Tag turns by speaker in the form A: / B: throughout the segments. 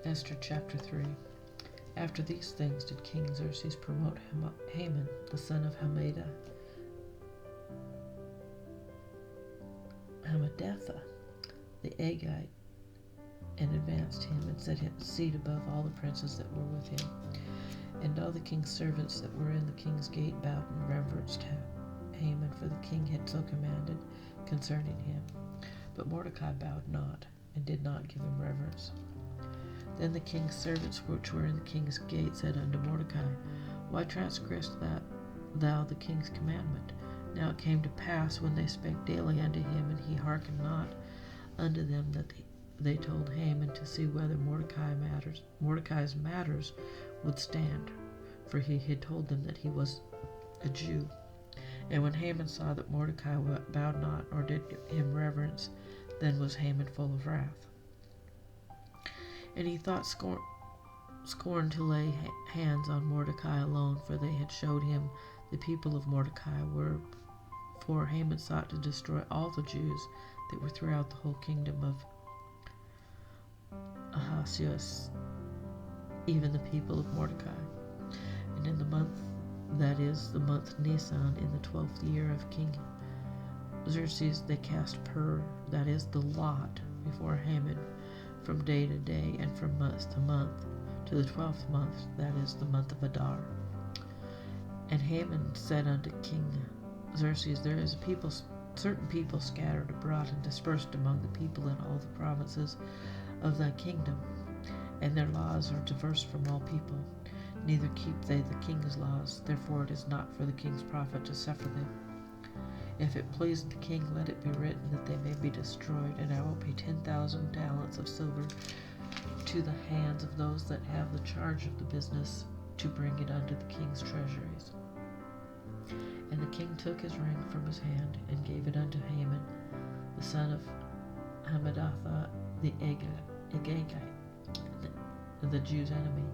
A: Esther Chapter 3. After these things did King Xerxes promote Haman, the son of Hammedatha, the Agagite, and advanced him and set his seat above all the princes that were with him. And all the king's servants that were in the king's gate bowed and reverenced Haman, for the king had so commanded concerning him. But Mordecai bowed not, and did not give him reverence. Then the king's servants which were in the king's gate said unto Mordecai, Why transgressed thou the king's commandment? Now it came to pass, when they spake daily unto him, and he hearkened not unto them, that they told Haman to see whether Mordecai's matters would stand, for he had told them that he was a Jew. And when Haman saw that Mordecai bowed not, or did him reverence, then was Haman full of wrath. And he thought scorn to lay hands on Mordecai alone, for they had showed him the people of Mordecai were. For Haman sought to destroy all the Jews that were throughout the whole kingdom of Ahasuerus, even the people of Mordecai. And in the month, that is, the month Nisan, in the 12th year of King Xerxes, they cast that is, the lot, before Haman, from day to day, and from month to month, to the 12th month, that is, the month of Adar. And Haman said unto King Xerxes, There is certain people scattered abroad and dispersed among the people in all the provinces of thy kingdom, and their laws are diverse from all people. Neither keep they the king's laws, therefore it is not for the king's profit to suffer them. If it please the king, let it be written that they may be destroyed, and I will pay 10,000 talents of silver to the hands of those that have the charge of the business, to bring it unto the king's treasuries. And the king took his ring from his hand, and gave it unto Haman, the son of Hammedatha, the Agagite, the Jews' enemy.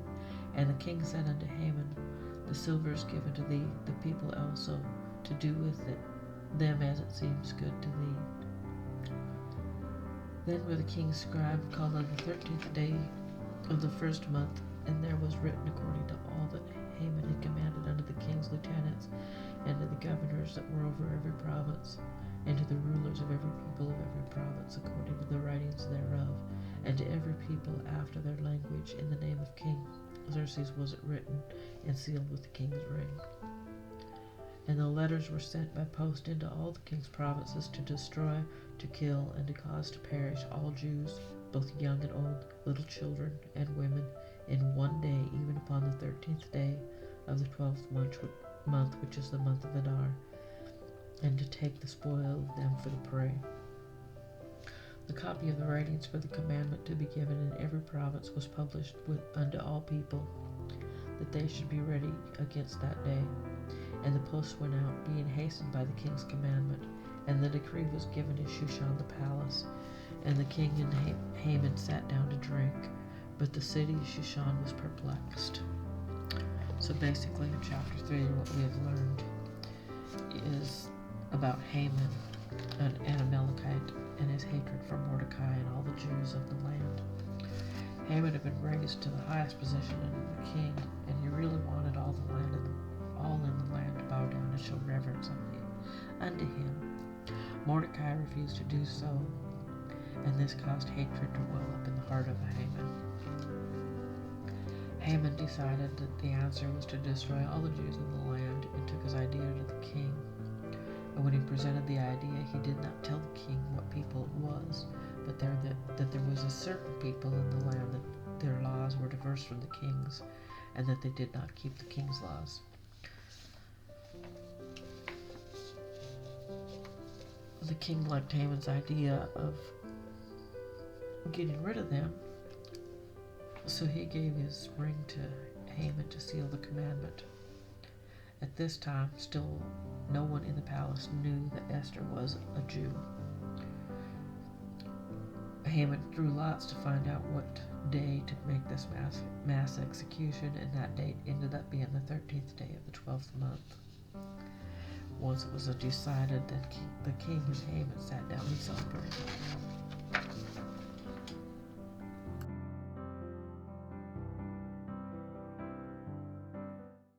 A: And the king said unto Haman, The silver is given to thee, the people also, to do with it them as it seems good to thee. Then were the king's scribe called on the 13th day of the first month, and there was written according to all that Haman had commanded unto the king's lieutenants, and to the governors that were over every province, and to the rulers of every people of every province, according to the writings thereof, and to every people after their language, in the name of King Xerxes was it written, and sealed with the king's ring. And the letters were sent by post into all the king's provinces, to destroy, to kill, and to cause to perish all Jews, both young and old, little children and women, in one day, even upon the 13th day of the 12th month, which is the month of Adar, and to take the spoil of them for the prey. The copy of the writings for the commandment to be given in every province was published unto all people, that they should be ready against that day. And the post went out, being hastened by the king's commandment. And the decree was given in Shushan the palace. And the king and Haman sat down to drink, but the city of Shushan was perplexed. So basically in chapter 3, what we have learned is about Haman, an Amalekite, and his hatred for Mordecai and all the Jews of the land. Haman had been raised to the highest position under the king, and he really wanted all in the land to bow down and show reverence unto him. Mordecai refused to do so, and this caused hatred to well up in the heart of Haman. Haman decided that the answer was to destroy all the Jews in the land, and took his idea to the king. And when he presented the idea, he did not tell the king what people it was, but that there was a certain people in the land that their laws were diverse from the king's, and that they did not keep the king's laws. The king liked Haman's idea of getting rid of them, so he gave his ring to Haman to seal the commandment. At this time, still no one in the palace knew that Esther was a Jew. Haman drew lots to find out what day to make this mass execution, and that date ended up being the 13th day of the 12th month. Once it was decided, that the king and Haman sat down and celebrated.